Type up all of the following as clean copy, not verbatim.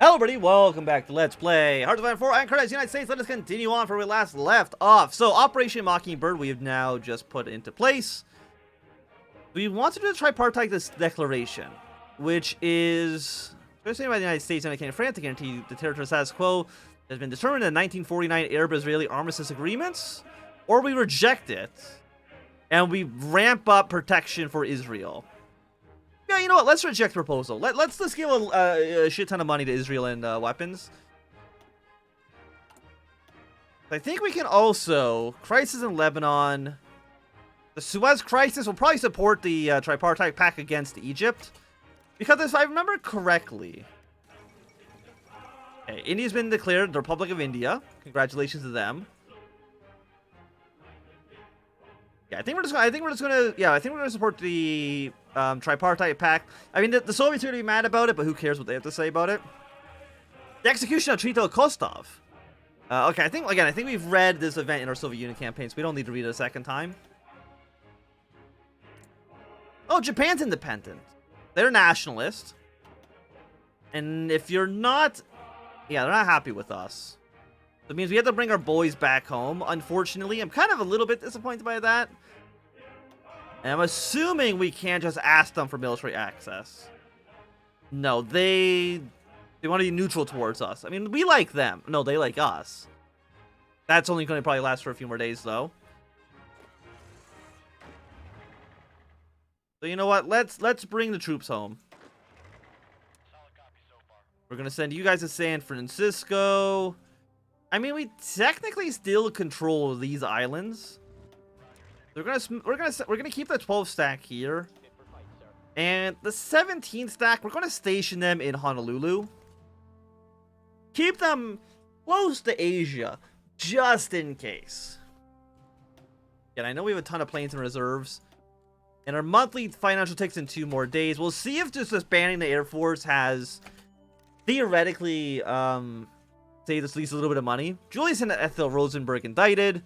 Hello everybody, welcome back to Let's Play HOI4 and Colonialism United States. Let us continue on from where we last left off. So, Operation Mockingbird we have now just put into place. We want to do the tripartite this declaration, which is especially by the United States and France to guarantee the territorial status quo that has been determined in the 1949 Arab-Israeli armistice agreements, or we reject it and we ramp up protection for Israel. Yeah, you know what? Let's reject the proposal. Let's give a shit ton of money to Israel and weapons. I think we can also crisis in Lebanon. The Suez crisis will probably support the tripartite pact against Egypt, because if I remember correctly, okay, India's been declared the Republic of India. Congratulations to them. Yeah, I think we're just gonna support the tripartite pact. I mean, the Soviets are gonna be mad about it, but who cares what they have to say about it? The execution of Trito Kostov. Okay, I think we've read this event in our Soviet Union campaign, so we don't need to read it a second time. Oh, Japan's independent. They're nationalist, and if you're not, yeah, they're not happy with us. That means we have to bring our boys back home. Unfortunately, I'm kind of a little bit disappointed by that. And I'm assuming we can't just ask them for military access. No, they want to be neutral towards us. I mean, we like them. No, they like us. That's only going to probably last for a few more days, though. So you know what? Let's bring the troops home. We're going to send you guys to San Francisco. I mean, we technically still control these islands. We're gonna keep the 12 stack here, and the 17 stack we're gonna station them in Honolulu. Keep them close to Asia, just in case. And I know we have a ton of planes and reserves, and our monthly financial takes in 2 more days. We'll see if just disbanding the Air Force has theoretically save us at least a little bit of money. Julius and Ethel Rosenberg indicted.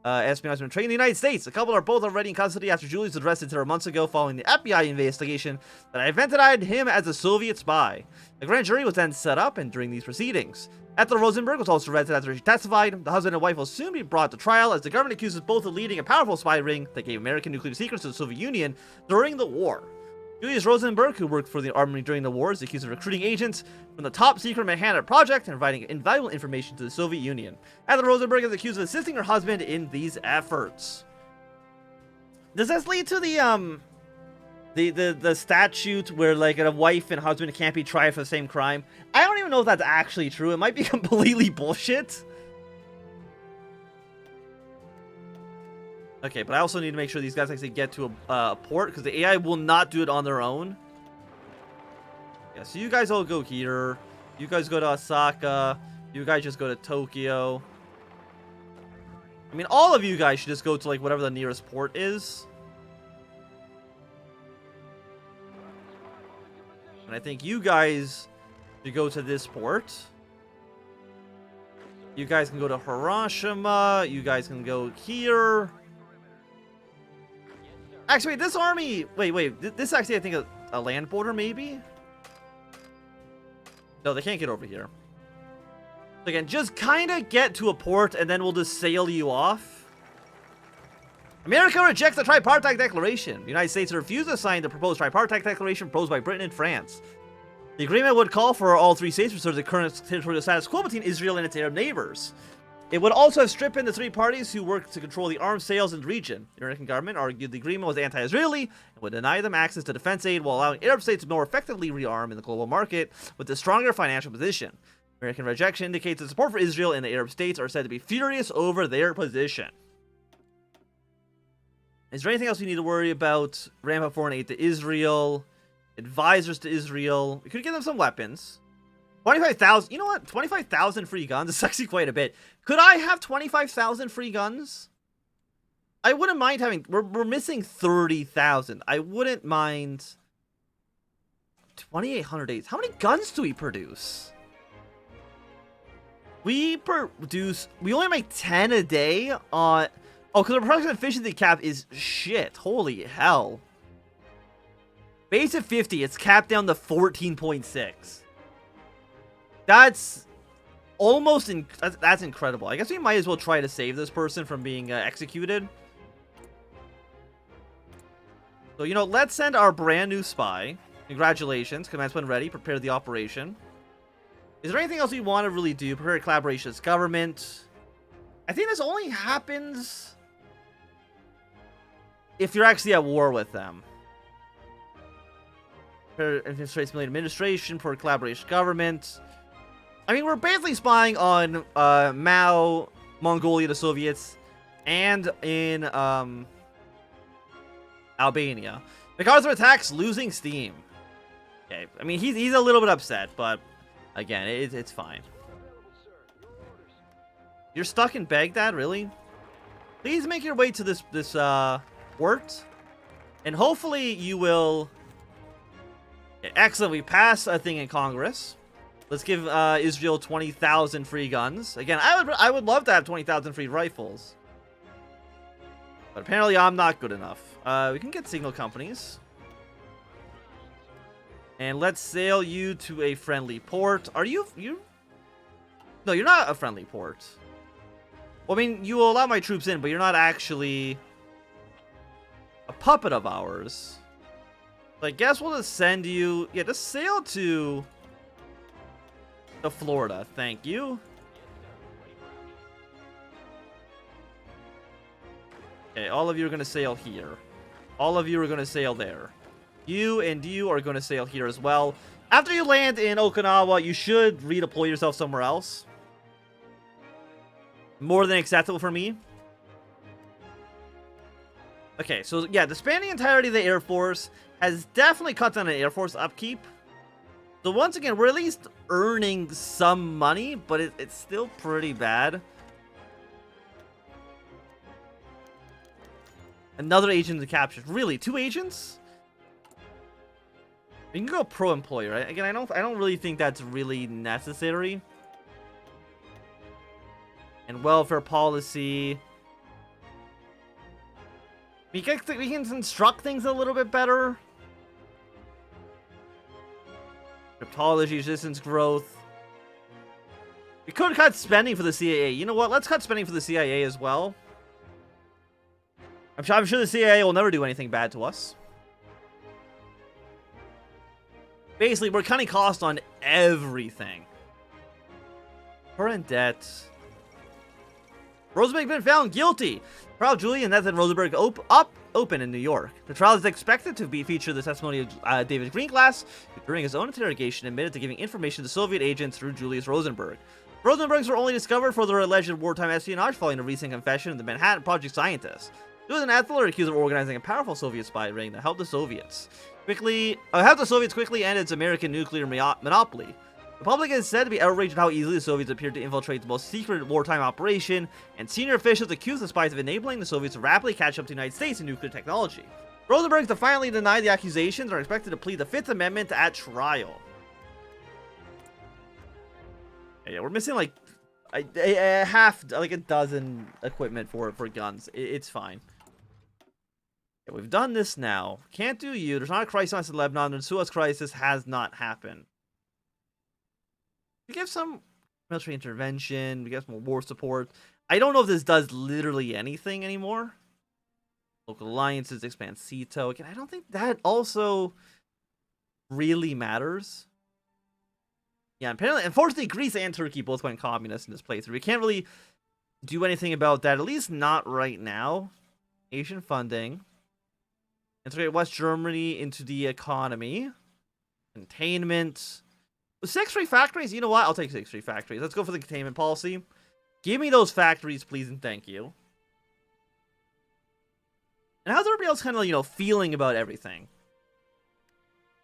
Espionage and trade in the United States. The couple are both already in custody after Julius was arrested several months ago following the FBI investigation that identified him as a Soviet spy. The grand jury was then set up, and during these proceedings, Ethel Rosenberg was also arrested after she testified. The husband and wife will soon be brought to trial as the government accuses both of leading a powerful spy ring that gave American nuclear secrets to the Soviet Union during the war. Julius Rosenberg, who worked for the army during the war, is accused of recruiting agents from the top-secret Manhattan Project and providing invaluable information to the Soviet Union. Ethel Rosenberg is accused of assisting her husband in these efforts. Does this lead to the statute where, like, a wife and husband can't be tried for the same crime? I don't even know if that's actually true. It might be completely bullshit. Okay, but I also need to make sure these guys actually get to a port, because the AI will not do it on their own. Yeah, so you guys all go here. You guys go to Osaka. You guys just go to Tokyo. I mean, all of you guys should just go to, like, whatever the nearest port is. And I think you guys should go to this port. You guys can go to Hiroshima. You guys can go here. Actually, this army... Wait. This actually, I think, a land border, maybe? No, they can't get over here. So again, just kind of get to a port, and then we'll just sail you off. America rejects the tripartite declaration. The United States refused to sign the proposed tripartite declaration proposed by Britain and France. The agreement would call for all 3 states to preserve the current territorial status quo between Israel and its Arab neighbors. It would also have stripped in the 3 parties who worked to control the arms sales in the region. The American government argued the agreement was anti-Israeli and would deny them access to defense aid while allowing Arab states to more effectively rearm in the global market with a stronger financial position. American rejection indicates that support for Israel and the Arab states are said to be furious over their position. Is there anything else we need to worry about? Ramp up foreign aid to Israel. Advisors to Israel. We could give them some weapons. 25,000. You know what? 25,000 free guns is actually quite a bit. Could I have 25,000 free guns? I wouldn't mind having... We're missing 30,000. I wouldn't mind... 2,800 aids. How many guns do we produce? We only make 10 a day on... Oh, because our production efficiency cap is shit. Holy hell. Base at 50. It's capped down to 14.6. That's almost that's incredible. I guess we might as well try to save this person from being executed. So, you know, let's send our brand new spy. Congratulations. Command's when ready. Prepare the operation. Is there anything else we want to really do? Prepare collaboration with government. I think this only happens if you're actually at war with them. Prepare administration for collaboration with government. I mean, we're basically spying on Mao, Mongolia, the Soviets, and in Albania. MacArthur attacks, losing steam. Okay, I mean, he's a little bit upset, but again, it's fine. You're stuck in Baghdad, really? Please make your way to this port, and hopefully you will. Okay, excellent. We passed a thing in Congress. Let's give Israel 20,000 free guns. Again, I would love to have 20,000 free rifles, but apparently I'm not good enough. We can get signal companies. And let's sail you to a friendly port. Are you? No, you're not a friendly port. Well, I mean, you will allow my troops in, but you're not actually a puppet of ours. So I guess we'll just send you... Yeah, just sail to Florida. Thank you. Okay, all of you are going to sail here. All of you are going to sail there. You and you are going to sail here as well. After you land in Okinawa, you should redeploy yourself somewhere else. More than acceptable for me. Okay, so yeah, disbanding the entirety of the Air Force has definitely cut down on Air Force upkeep. So once again, we're at least earning some money, but it's still pretty bad. Another agent captured. Really, 2 agents? You can go pro-employer, right? Again, I don't really think that's really necessary. And welfare policy. We can construct things a little bit better. Cryptology, resistance growth. We could cut spending for the CIA. You know what? Let's cut spending for the CIA as well. I'm sure the CIA will never do anything bad to us. Basically, we're cutting costs on everything. Current debt. Rosenberg been found guilty. Trial of Julie and Nathan Rosenberg open in New York. The trial is expected to feature the testimony of David Greenglass, who during his own interrogation admitted to giving information to Soviet agents through Julius Rosenberg. Rosenbergs were only discovered for their alleged wartime espionage following a recent confession of the Manhattan Project scientists. He was an athlete accused of organizing a powerful Soviet spy ring that helped the Soviets quickly end its American nuclear monopoly. The public is said to be outraged at how easily the Soviets appeared to infiltrate the most secret wartime operation, and senior officials accused the spies of enabling the Soviets to rapidly catch up to the United States in nuclear technology. Rosenberg defiantly denied the accusations and are expected to plead the Fifth Amendment at trial. Yeah, we're missing like a dozen equipment for guns. It's fine. Yeah, we've done this now. Can't do you. There's not a crisis in Lebanon. The Suez crisis has not happened. We get some military intervention. We get some war support. I don't know if this does literally anything anymore. Local alliances, expand CETO. Again, I don't think that also really matters. Yeah, apparently, unfortunately, Greece and Turkey both went communist in this playthrough. We can't really do anything about that, at least not right now. Asian funding. Integrate West Germany into the economy. Containment. 6 free factories? You know what? I'll take 6 free factories. Let's go for the containment policy. Give me those factories, please, and thank you. And how's everybody else kind of, you know, feeling about everything?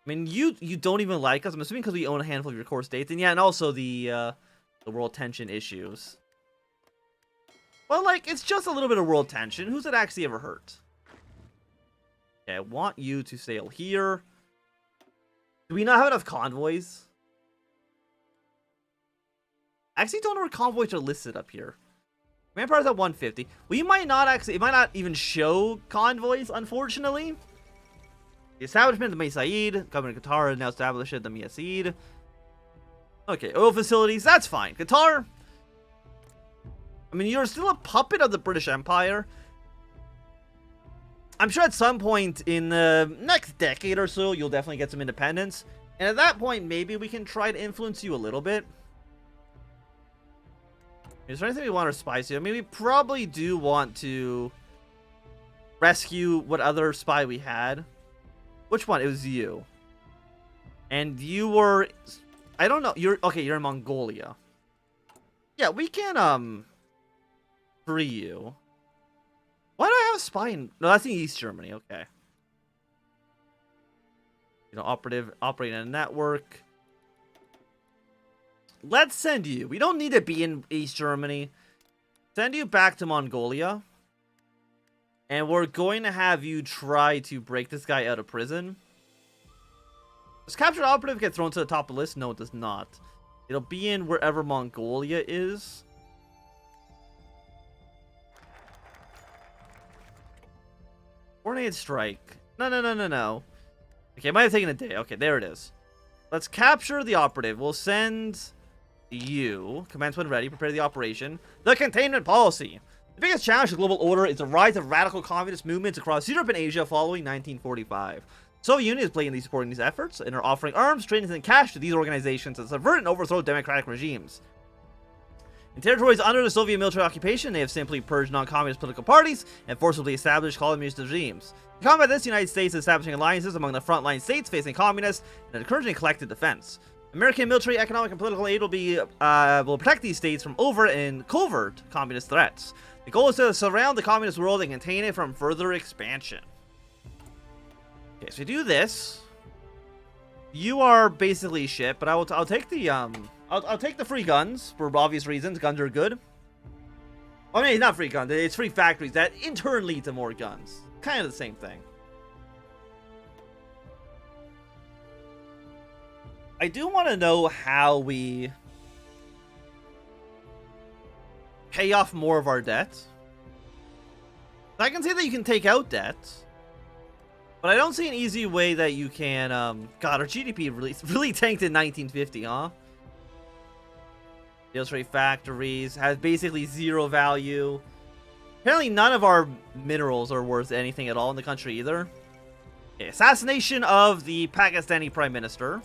I mean, you don't even like us. I'm assuming because we own a handful of your core states. And yeah, and also the world tension issues. Well, like, it's just a little bit of world tension. Who's it actually ever hurt? Okay, I want you to sail here. Do we not have enough convoys? I actually don't know where convoys are listed up here. Manpower's at 150. We might not actually... It might not even show convoys, unfortunately. The establishment of the Maisaid. Government of Qatar has now established the Miasid. Okay, oil facilities, that's fine. Qatar, I mean, you're still a puppet of the British Empire. I'm sure at some point in the next decade or so, you'll definitely get some independence. And at that point, maybe we can try to influence you a little bit. Is there anything we want our spies to? I mean, we probably do want to rescue what other spy we had. Which one? It was you. And you were... I don't know. You're in Mongolia. Yeah, we can, free you. Why do I have a spy in... No, that's in East Germany. Okay. You know, operating a network. Let's send you. We don't need to be in East Germany. Send you back to Mongolia. And we're going to have you try to break this guy out of prison. Does captured operative get thrown to the top of the list? No, it does not. It'll be in wherever Mongolia is. Coordinated strike. No. Okay, it might have taken a day. Okay, there it is. Let's capture the operative. We'll send you. Commence when ready. Prepare the operation. The containment policy. The biggest challenge to global order is the rise of radical communist movements across Europe and Asia following 1945. Soviet Union is blatantly supporting these efforts and are offering arms, trainings, and cash to these organizations to subvert and overthrow democratic regimes. In territories under the Soviet military occupation, they have simply purged non-communist political parties and forcibly established communist regimes. To combat this, the United States is establishing alliances among the frontline states facing communists and encouraging collective defense. American military, economic, and political aid will protect these states from overt and covert communist threats. The goal is to surround the communist world and contain it from further expansion. Okay, so we do this. You are basically shit, but I'll take the I'll take the free guns for obvious reasons. Guns are good. Oh no, it's not free guns. It's free factories that in turn lead to more guns. Kind of the same thing. I do want to know how we pay off more of our debt. I can see that you can take out debt, but I don't see an easy way that you can. God, our GDP really tanked in 1950, huh? Military factories has basically zero value. Apparently, none of our minerals are worth anything at all in the country either. Okay, assassination of the Pakistani Prime Minister.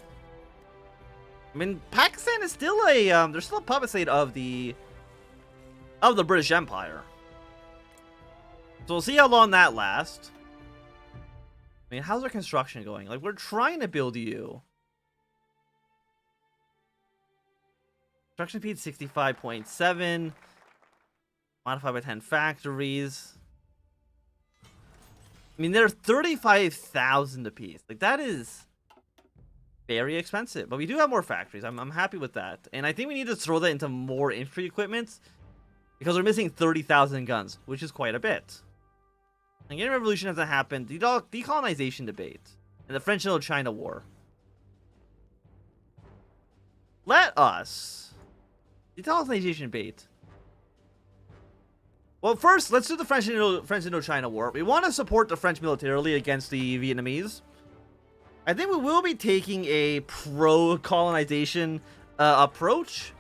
I mean, Pakistan is still a they're still a puppet state of the British Empire. So we'll see how long that lasts. I mean, how's our construction going? Like, we're trying to build you. Construction speed 65.7. Modified by 10 factories. I mean, they're 35,000 apiece. Like, that is very expensive. But we do have more factories. I'm happy with that. And I think we need to throw that into more infantry equipment, because we're missing 30,000 guns, which is quite a bit. Hungarian Revolution hasn't happened. Decolonization debate. And the French Indochina War. Let us. Decolonization debate. Well, first, let's do the French Indochina War. We want to support the French militarily against the Vietnamese. I think we will be taking a pro-colonization approach.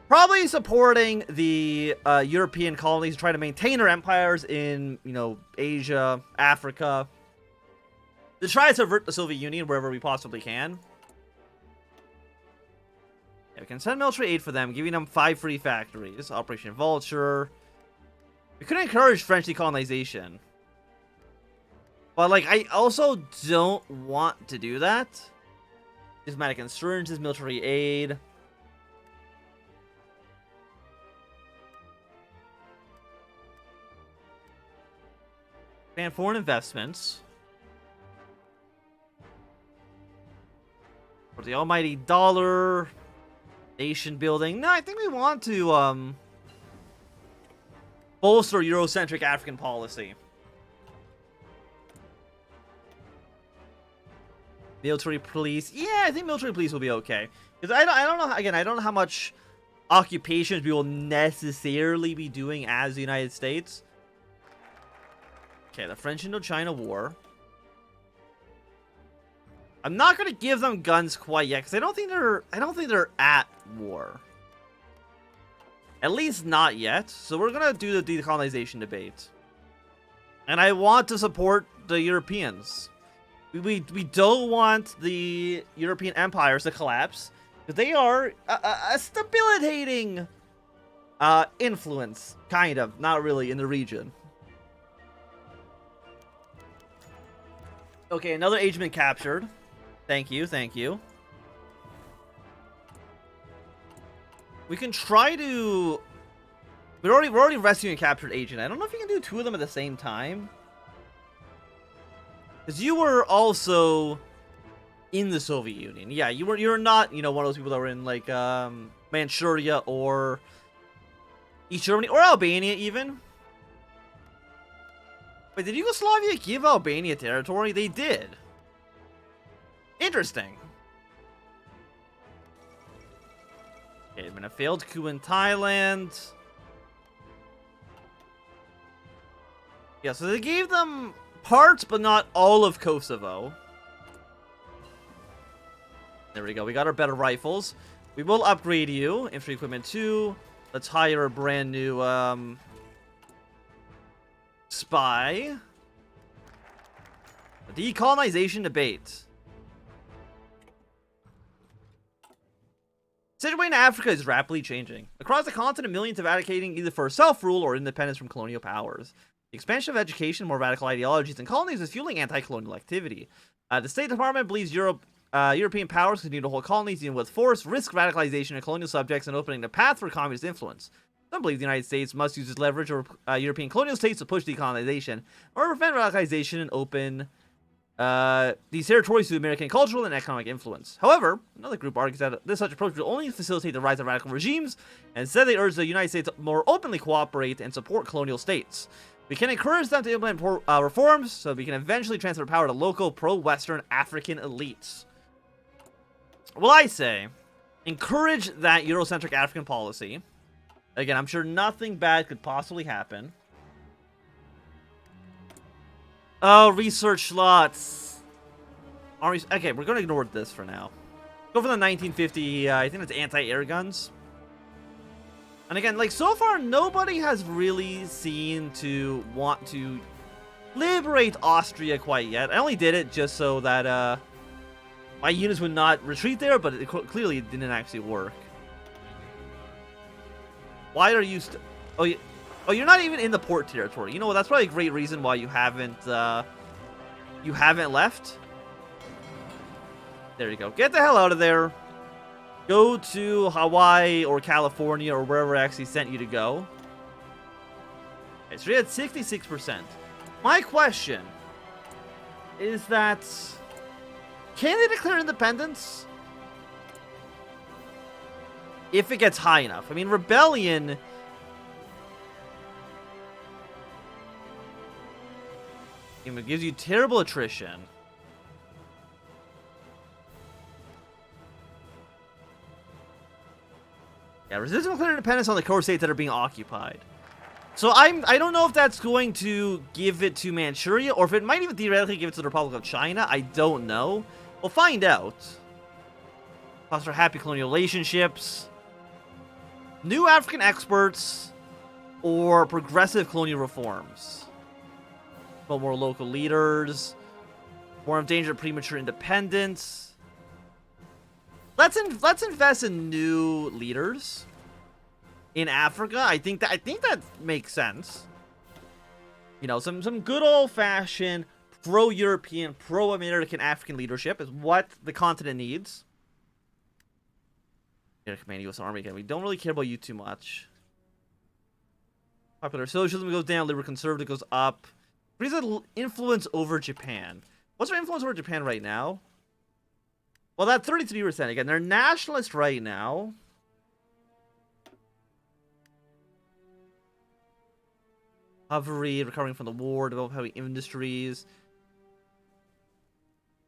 Probably supporting the European colonies to try to maintain their empires in, you know, Asia, Africa. To try to subvert the Soviet Union wherever we possibly can. Yeah, we can send military aid for them, giving them 5 free factories. Operation Vulture. We could encourage French decolonization. But, like, I also don't want to do that. Diplomatic insurgencies, military aid. And foreign investments. For the almighty dollar. Nation building. No, I think we want to, bolster Eurocentric African policy. Military police. Yeah, I think military police will be okay. Because I don't know, again, I don't know how much occupations we will necessarily be doing as the United States. Okay, the French Indochina War. I'm not gonna give them guns quite yet, because I don't think they're at war. At least not yet. So we're gonna do the decolonization debate. And I want to support the Europeans. We don't want the European empires to collapse, because they are a stabilitating influence, kind of, not really, in the region. Okay, another age been captured. Thank you, thank you. We can try to... We're already rescuing a captured agent. I don't know if you can do two of them at the same time. Because you were also in the Soviet Union. Yeah, you're not, you know, one of those people that were in, like, Manchuria or East Germany or Albania even. Wait, did Yugoslavia give Albania territory? They did. Interesting. Okay, it's been a failed coup in Thailand. Yeah, so they gave them parts, but not all of Kosovo. There we go. We got our better rifles. We will upgrade you. Infantry equipment 2. Let's hire a brand new spy. Decolonization debate. Situation in Africa is rapidly changing. Across the continent, millions are advocating either for self-rule or independence from colonial powers. The expansion of education, more radical ideologies, and colonies is fueling anti-colonial activity. The State Department believes European powers continue to hold colonies even with force, risk radicalization of colonial subjects, and opening the path for communist influence. Some believe the United States must use its leverage over European colonial states to push decolonization, or prevent radicalization and open these territories to American cultural and economic influence. However, another group argues that this such approach will only facilitate the rise of radical regimes, and instead they urge the United States to more openly cooperate and support colonial states. We can encourage them to implement reforms so we can eventually transfer power to local pro-Western African elites. Well, I say, encourage that Eurocentric African policy. Again, I'm sure nothing bad could possibly happen. Oh, research slots. Okay, we're going to ignore this for now. Go for the 1950, I think it's anti-air guns. And again, like, so far, nobody has really seemed to want to liberate Austria quite yet. I only did it just so that, my units would not retreat there, but it clearly didn't actually work. Why are you oh, you're not even in the port territory. You know what? That's probably a great reason why you haven't left. There you go. Get the hell out of there. Go to Hawaii or California or wherever I actually sent you to go. Okay, so you're at 66%. My question is that... Can they declare independence? If it gets high enough. I mean, rebellion... It gives you terrible attrition. Yeah, resistance will declare independence on the core states that are being occupied. So I don't know if that's going to give it to Manchuria, or if it might even theoretically give it to the Republic of China. I don't know. We'll find out. Foster happy colonial relationships. New African experts. Or progressive colonial reforms. But more local leaders. More endangered premature independence. Let's invest in new leaders in Africa. I think that makes sense. You know, some good old-fashioned pro-European, pro-American African leadership is what the continent needs. Command U.S. Army again. We don't really care about you too much. Popular socialism goes down. Liberal conservative goes up. What is the influence over Japan? What's our influence over Japan right now? Well, that 33% again. They're nationalist right now. Recovery, recovering from the war, develop heavy industries.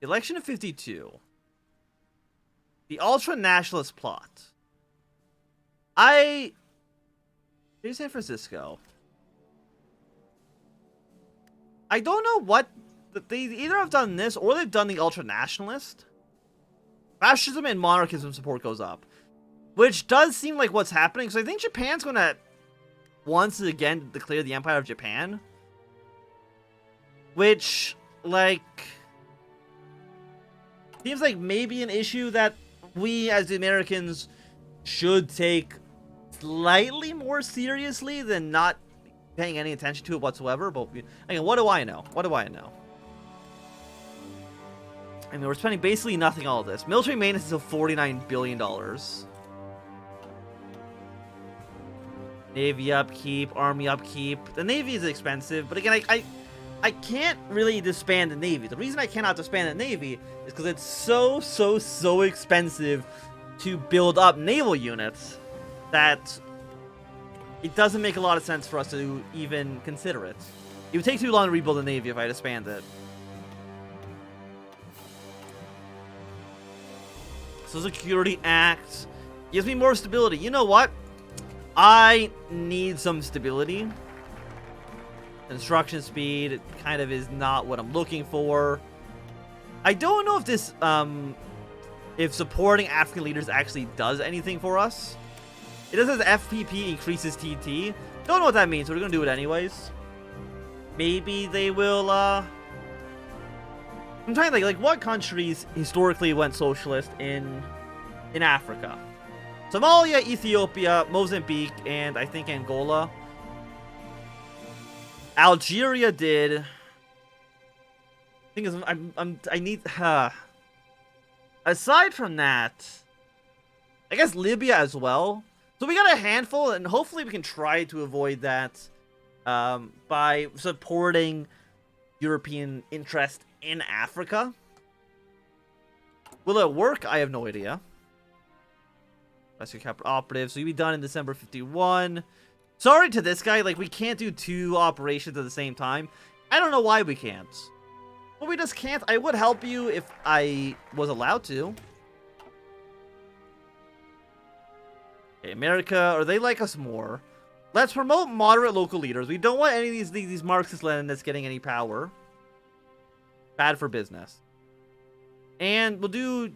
Election of 52. The ultra-nationalist plot. Here's San Francisco. I don't know what... They either have done this or they've done the ultra-nationalist. Fascism and monarchism support goes up. Which does seem like what's happening. So I think Japan's going to once again declare the Empire of Japan. Which, like, seems like maybe an issue that we as the Americans should take slightly more seriously than not paying any attention to it whatsoever. But again, what do I know? What do I know? I mean, we're spending basically nothing on all this. Military maintenance is $49 billion. Navy upkeep, army upkeep. The Navy is expensive, but again, I can't really disband the Navy. The reason I cannot disband the Navy is because it's so expensive to build up naval units that it doesn't make a lot of sense for us to even consider it. It would take too long to rebuild the Navy if I disband it. So Security Act gives me more stability. You know what? I need some stability. Construction speed kind of is not what I'm looking for. I don't know if this, if supporting African leaders actually does anything for us. It does says FPP increases TT. Don't know what that means, so we're gonna do it anyways. Maybe they will, I'm trying to think, like, what countries historically went socialist in Africa? Somalia, Ethiopia, Mozambique, and I think Angola. Algeria did. Thing is, I need. Aside from that, I guess Libya as well. So we got a handful, and hopefully we can try to avoid that by supporting European interest in Africa. Will it work? I have no idea. Rescue Capital Operative. So you'll be done in December 51. Sorry to this guy. Like, we can't do 2 operations at the same time. I don't know why we can't. But we just can't. I would help you if I was allowed to. Okay, America. Or they like us more. Let's promote moderate local leaders. We don't want any of these Marxist-Leninists getting any power. Bad for business. And we'll do...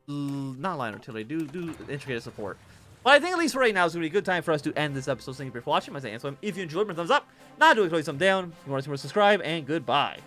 not line artillery, do integrated support. But I think at least for right now, it's going to be a good time for us to end this episode. Thank you for watching. My name is If you enjoyed, give me a thumbs up. Not doing, throw a thumb down. If you want to see more, subscribe, and goodbye.